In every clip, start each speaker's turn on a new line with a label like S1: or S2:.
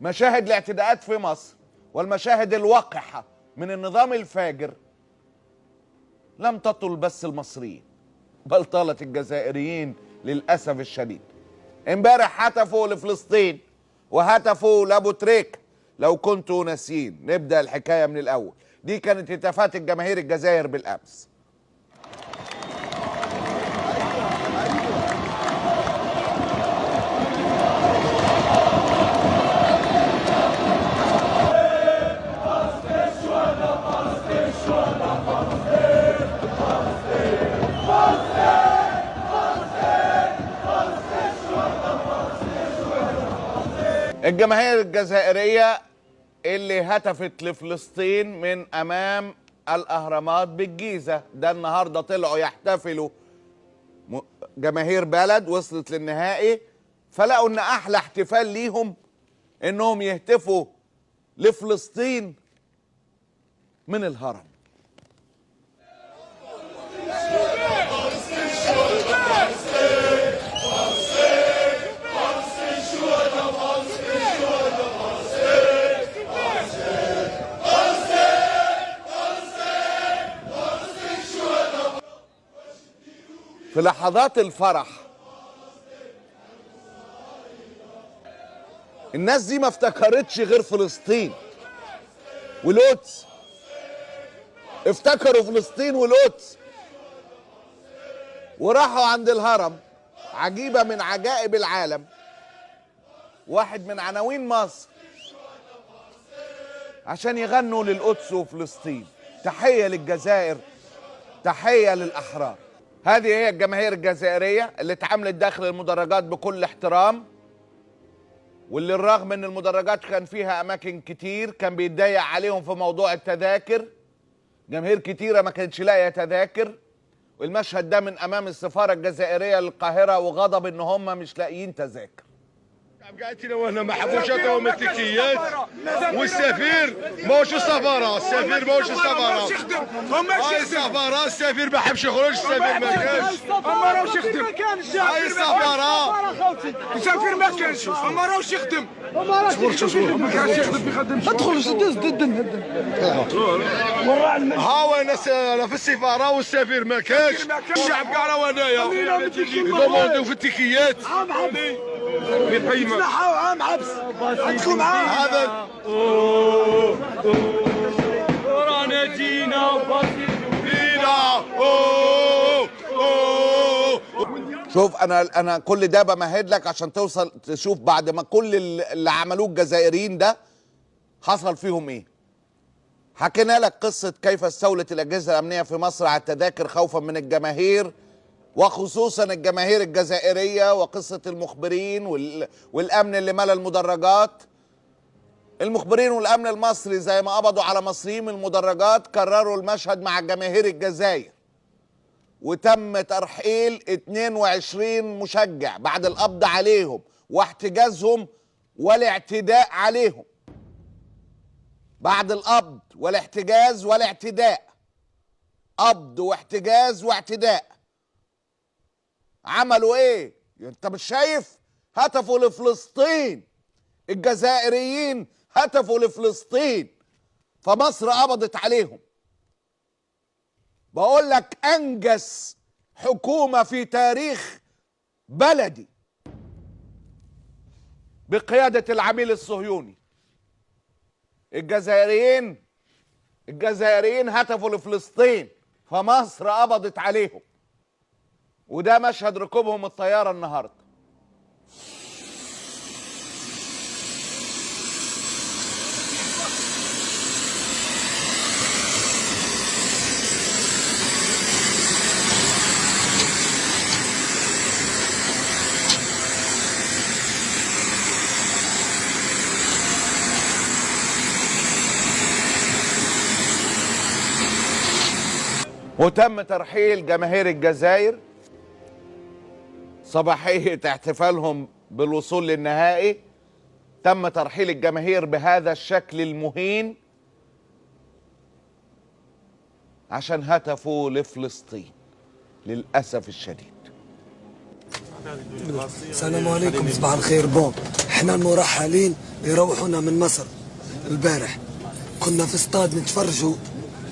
S1: مشاهد الاعتداءات في مصر والمشاهد الوقحة من النظام الفاجر لم تطل بس المصريين بل طالت الجزائريين للأسف الشديد. امبارح هتفوا لفلسطين وهتفوا لابو تريك. لو كنتوا ناسيين نبدأ الحكاية من الأول. دي كانت هتافات الجماهير الجزائر بالأمس. الجماهير الجزائرية اللي هتفت لفلسطين من أمام الأهرامات بالجيزة، ده النهاردة طلعوا يحتفلوا جماهير بلد وصلت للنهائي، فلقوا إن أحلى احتفال ليهم إنهم يهتفوا لفلسطين من الهرم. في لحظات الفرح الناس دي ما افتكرتش غير فلسطين والقدس، افتكروا فلسطين والقدس وراحوا عند الهرم، عجيبة من عجائب العالم، واحد من عناوين مصر، عشان يغنوا للقدس وفلسطين. تحية للجزائر، تحية للأحرار. هذه هي الجماهير الجزائرية اللي اتعاملت داخل المدرجات بكل احترام، واللي الرغم ان المدرجات كان فيها اماكن كتير كان بيتضايق عليهم في موضوع التذاكر، جماهير كتيرة ما كانتش لاقية تذاكر، والمشهد ده من امام السفارة الجزائرية للقاهرة وغضب ان هم مش لاقيين تذاكر.
S2: قاعدين وهنا ما حبوش يعطيهم التكيات، والسفير ماهوش السفاره، السفير ماهوش السفاره، هاي السفاره، السفير ما حبش يخرج، السفير ما كانش،
S3: ما راهوش يخدم،
S2: هاي السفاره،
S3: السفير ما كانش، ما راهوش يخدم، صبر ما كانش يخدم، ادخل سدس ضد
S2: ها وين في السفاره والسفير ما كانش، الشعب كاع راه هنايا يضمنوا في التكيات،
S3: يتنحوا عام حبس، ادخلوا معاه
S2: هذا
S3: رانا جينا
S1: فينا. شوف انا كل ده بمهد لك عشان توصل تشوف بعد ما كل اللي عملوه الجزائريين ده حصل فيهم ايه. حكينا لك قصة كيف استولت الأجهزة الأمنية في مصر على التذاكر خوفا من الجماهير، وخصوصا الجماهير الجزائرية، وقصة المخبرين والأمن اللي ملى المدرجات. المخبرين والأمن المصري زي ما قبضوا على مصريين من المدرجات كرروا المشهد مع جماهير الجزائر، وتم ترحيل 22 مشجع بعد القبض عليهم واحتجازهم والاعتداء عليهم. بعد القبض والاحتجاز والاعتداء، قبض واحتجاز واعتداء، عملوا ايه؟ انت مش شايف؟ هتفوا لفلسطين، الجزائريين هتفوا لفلسطين، فمصر قبضت عليهم. بقول لك انجز حكومة في تاريخ بلدي بقيادة العميل الصهيوني. الجزائريين هتفوا لفلسطين، فمصر قبضت عليهم، وده مشهد ركوبهم الطيارة النهاردة. وتم ترحيل جماهير الجزائر صباحية احتفالهم بالوصول للنهائي. تم ترحيل الجماهير بهذا الشكل المهين عشان هتفوا لفلسطين للأسف الشديد.
S4: السلام عليكم، صباح الخير. بون، احنا المرحلين يروحونا من مصر البارح. كنا في استاد نتفرجوا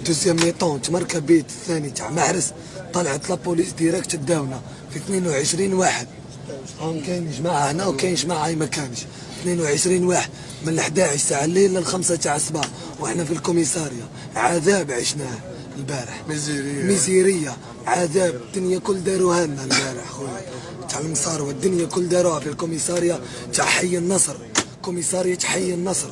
S4: دوزيام ميطون تمركب بيت الثاني تاع محرس، طلعت لابوليس ديريكت داونا في 22 واحد. هم كاين جماعه هنا وكاين جماعه اي ما كانش. 22 واحد من 11 ساعه الليل لل5 تاع الصباح واحنا في الكوميساريا. عذاب عشناه البارح، ميزيريه عذاب. الدنيا كل داروها لنا البارح خويا تاع المصاروه، الدنيا كل داروها في الكوميساريا تاع حي النصر، كوميسارية حي النصر.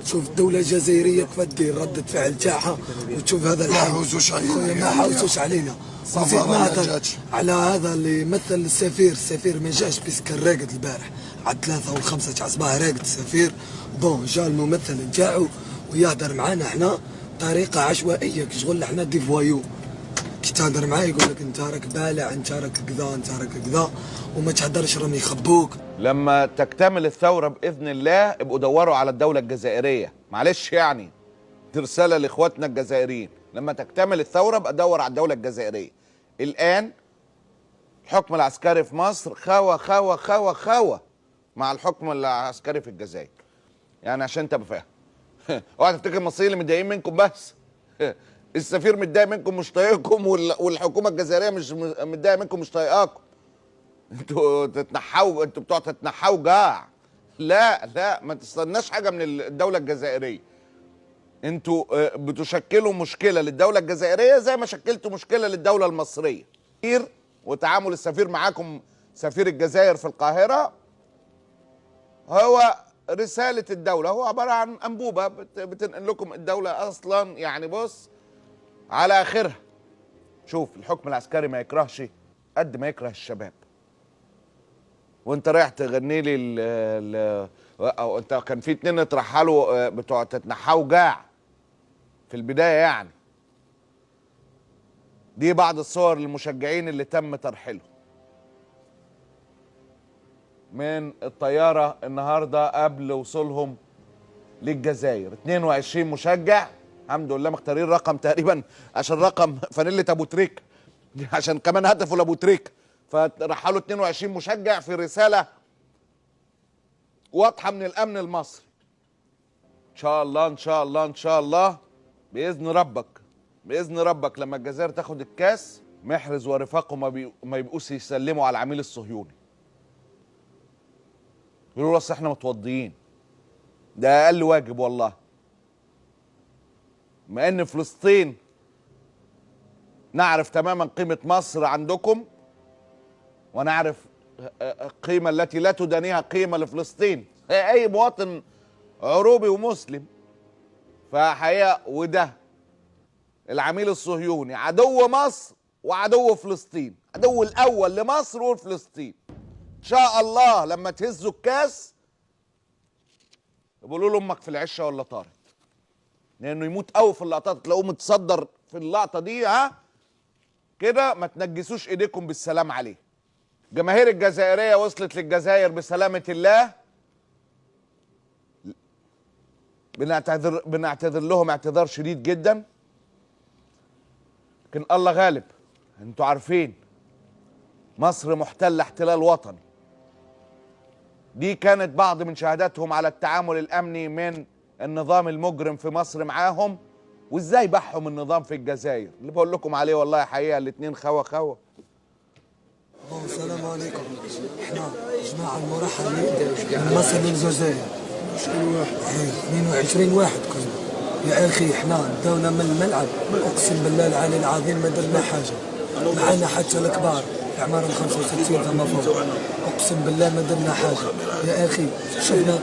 S4: تشوف الدولة الجزائرية كيف دير ردة فعل تاعها، وتشوف هذا
S5: ما حوسوش علينا،
S4: ما حوسوش علينا. نزيد نهضر على هذا اللي مثل السفير ما جاش بس كان راقد البارح على 3 و5 تاع الصباح راقد السفير. بون جا الممثل نتاعو ويهدر معانا احنا بطريقة عشوائية كي شغل احنا دي فوايو. كي تهدر معاه يقول لك انت راك بالع، انت راك كذا، انت راك كذا، وما تهدرش راهم يخبوك.
S1: لما تكتمل الثورة بإذن الله ابقوا دوروا على الدولة الجزائرية. معلش يعني دي رسالة لإخواتنا الجزائريين، لما تكتمل الثورة ابقى دور على الدولة الجزائرية. الآن الحكم العسكري في مصر خاوة مع الحكم العسكري في الجزائر. يعني عشان انت فاهم اوعى تفتكر المصريين اللي متضايقين منكم بس السفير متضايق منكم مش طايقكم، والحكومة الجزائرية مش متضايقة منكم مش طايقاكم. انتوا تتنحوا، انتوا بتوع تتنحوا جاع. لا ما تستناش حاجه من الدوله الجزائريه. انتوا بتشكلوا مشكله للدوله الجزائريه زي ما شكلتوا مشكله للدوله المصريه. وتعامل السفير معاكم سفير الجزائر في القاهره هو رساله الدوله، هو عباره عن انبوبه بتنقل لكم الدوله اصلا، يعني بص على اخرها. شوف الحكم العسكري ما يكرهش قد ما يكره الشباب. وانت رايح تغني لي او انت كان في 2 اترحلوا بتوع تتنحوا جاع في البدايه يعني. دي بعض الصور للمشجعين اللي تم ترحيلهم من الطياره النهارده قبل وصولهم للجزائر. 22 مشجع الحمد لله مختارين رقم تقريبا عشان رقم فانيلة ابو تريكه، عشان كمان هدفوا لابو تريكه، فرحلوا 22 مشجع في رسالة واضحة من الأمن المصري. إن شاء الله بإذن ربك لما الجزائر تاخد الكاس محرز ورفاقه ما يبقوش يسلموا على العميل الصهيوني. يقولوا اصل احنا متوضيين. ده أقل واجب والله. ما إن فلسطين نعرف تماما قيمة مصر عندكم، ونعرف القيمة التي لا تدانيها قيمة لفلسطين أي مواطن عروبي ومسلم. فحقيقة وده العميل الصهيوني عدو مصر وعدو فلسطين، عدو الأول لمصر وفلسطين. إن شاء الله لما تهزوا الكاس يقولوا له أمك في العشة ولا طارت، لأنه يموت قوي في اللقطات تلاقوه متصدر في اللقطة دي. كده ما تنجسوش إيديكم بالسلام عليه. جماهير الجزائرية وصلت للجزائر بسلامة الله. بنعتذر لهم اعتذار شديد جدا، لكن الله غالب. انتوا عارفين مصر محتلة احتلال وطني. دي كانت بعض من شهاداتهم على التعامل الأمني من النظام المجرم في مصر معاهم، وازاي بحهم النظام في الجزائر اللي بقول لكم عليه. والله حقيقة الاتنين خوا.
S4: السلام عليكم. احنا جماعة المرحلين من مصر للجزائر 22 واحد كنا. يا اخي احنا داونا من الملعب، اقسم بالله العلي العظيم ما درنا حاجة. معنا حتى الكبار في اعمار 65 فما فوق، اقسم بالله ما درنا حاجة. يا اخي شفنا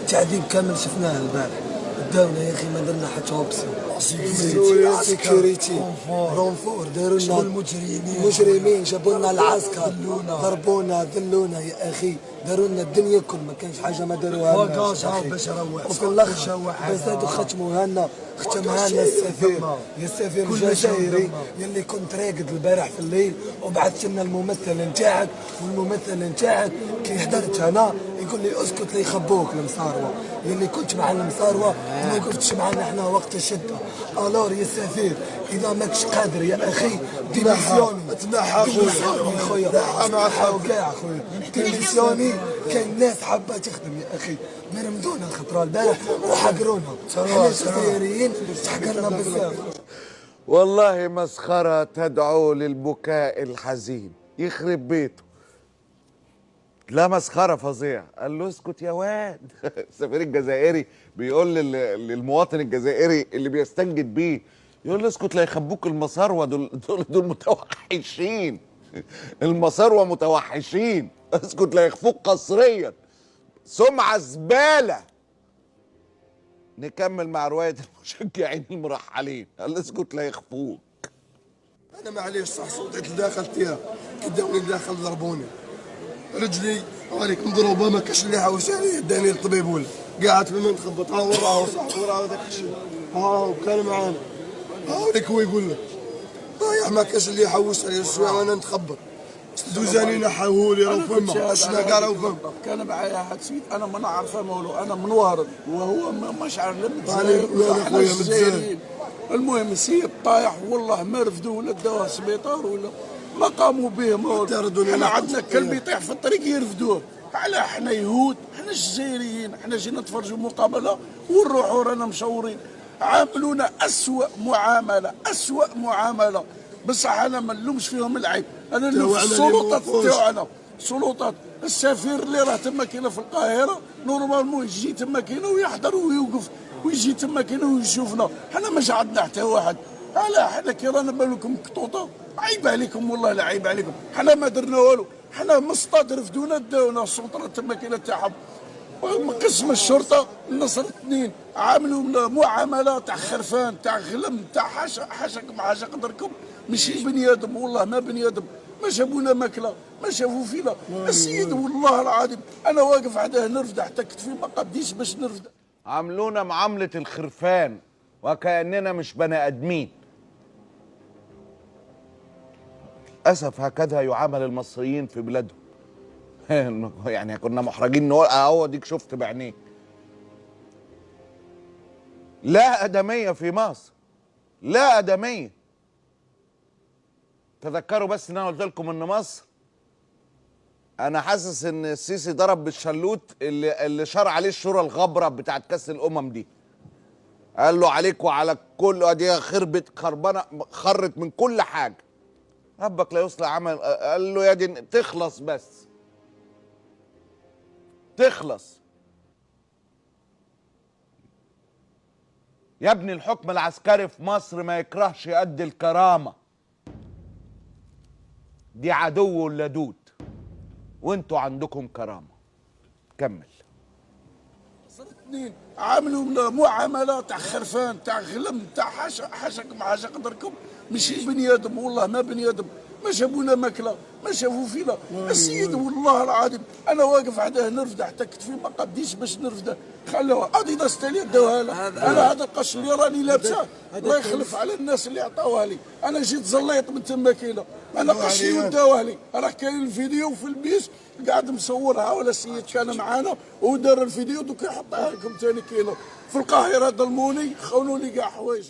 S4: تعذيب كامل شفناه البارح. داونا يا اخي ما درنا حتى اوبسيون. سيكوريتي رونفور داروا لنا المجرمين، جابوا لنا العسكر، ضربونا ذلونا يا اخي، داروا لنا الدنيا كل ما كانش حاجه ما داروها لنا. وفي الاخر زادوا ختموها لنا السفير الجزائري يلي كنت راقد البارح في الليل وبعثت لنا الممثل نتاعك، والممثل نتاعك كي حضرت هنا يقول لي اسكت ليخبوك المصاروه. يلي كنت مع المصاروه ما كنتش معنا احنا وقت الشده. الور يا سفير اذا ماكش قادر يا اخي ديميسيوني. تنحى خويا، تنحى كاع خويا، ديميسيوني كاين ناس حابه تخدم يا اخي، مرمدونا الخطره البارح وحقرونا، احنا الجزائريين تحقرنا بزاف.
S1: والله مسخرة تدعو للبكاء الحزين، يخرب بيته. لا مسخرة فظيع. قال له اسكت يا واد. السفير الجزائري بيقول للمواطن الجزائري اللي بيستنجد بيه، يقول له اسكت لا يخبوك المساروة، دول متوحشين. المساروة متوحشين، اسكت لا يخفوك قصريا، سمعة زبالة. نكمل مع رواية المشجعين المرحلين. قال اسكت لا يخفوك.
S4: انا معليش صح صوتي داخل فيها، كداوني داخل ضربوني رجلي عليك مضروبه، ما كاش اللي حوس عليا، داني الطبيب ولا قاعد في المنخبط. ها وراه صح وراه داك الشيء، ها وكان معانا، ها وليك هو يقول لك طايح ما كاش اللي يحوس عليا شويه وانا نتخبط. دوزاني نحاولي راه فما اشنا كاع راه فما.
S3: كان معايا هاد السيد انا ما نعرفه مولو، انا من وارد وهو مش عارف لا
S4: انا
S3: الجزائريين. المهم السيد طايح والله ما رفدوه ولا داوه سبيطار ولا ما قاموا به مولو. احنا عندنا كلب يطيح في الطريق يرفدوه. على احنا يهود، احنا الجزائريين، احنا جينا نتفرجوا مقابله ونروحوا رانا مشورين. عاملونا اسوأ معامله، اسوأ معامله. بصح انا ما نلومش فيهم العيب، انا نلوم السلطات تاعنا. سلطات السفير اللي راه تما كاينه في القاهره نورمالمون يجي تما كاينه ويحضر ويوقف ويجي تما كاينه ويشوفنا. حنا مش عندنا حتى واحد. على حنا كي رانا بالكم كطوطه، عيب عليكم والله لا عيب عليكم. حنا ما درنا والو، حنا مصطاد رفدونا داونا السلطه تما كاينه تاعهم. قسم الشرطه النصر 2 عاملوا معامله تاع خرفان تاع غلم تاع حاشاك مع حاشا قدركم. ماشي بني ادم والله ما بني ادم، ما جابونا ماكله، ما شافوا فينا. السيد والله العظيم انا واقف عندها نرفد حتى كتفي ما قديش باش نرفد.
S1: عاملونا معاملة الخرفان وكأننا مش بني ادمين. للاسف هكذا يعامل المصريين في بلادهم. يعني كنا محرجين نقول اهو ديك شفت بعينيك. لا ادميه في مصر، لا ادميه. تذكروا بس ان انا قلت لكم ان مصر، انا حاسس ان السيسي ضرب بالشلوت اللي شار عليه الشورى الغبره بتاعت كاس الامم دي. قال له عليك وعلى كل دي خربت خربانه، خرت من كل حاجه. ربك لا يصلح عمل. قال له يا دي تخلص بس، تخلص يا ابني. الحكم العسكري في مصر ما يكرهش قد الكرامة. دي عدو اللدود وانتوا عندكم كرامة. كمل.
S3: 2 عاملوا معامله تاع خرفان تاع غلم تاع حاشاك مع حاشا قدركم. ماشي بني ادم والله ما بني ادم، ما جابونا ماكله، ما شافوا فينا. السيد والله العظيم انا واقف عندها نرفد حتى كتفي ما قديش باش نرفده. خلوها اديداس تالي داوها لها. انا هذا القش اللي راني لابسه الله يخلف على الناس اللي عطاوها لي. انا جيت زليط من تما كاينه، انا قشي وداوها لي. راه كاين الفيديو في البيس قاعد مصورها ولا السيد كان معانا ودار الفيديو دوك يحطها لكم ثاني كاينه في القاهره. ظلموني خونوا لي كاع حوايج.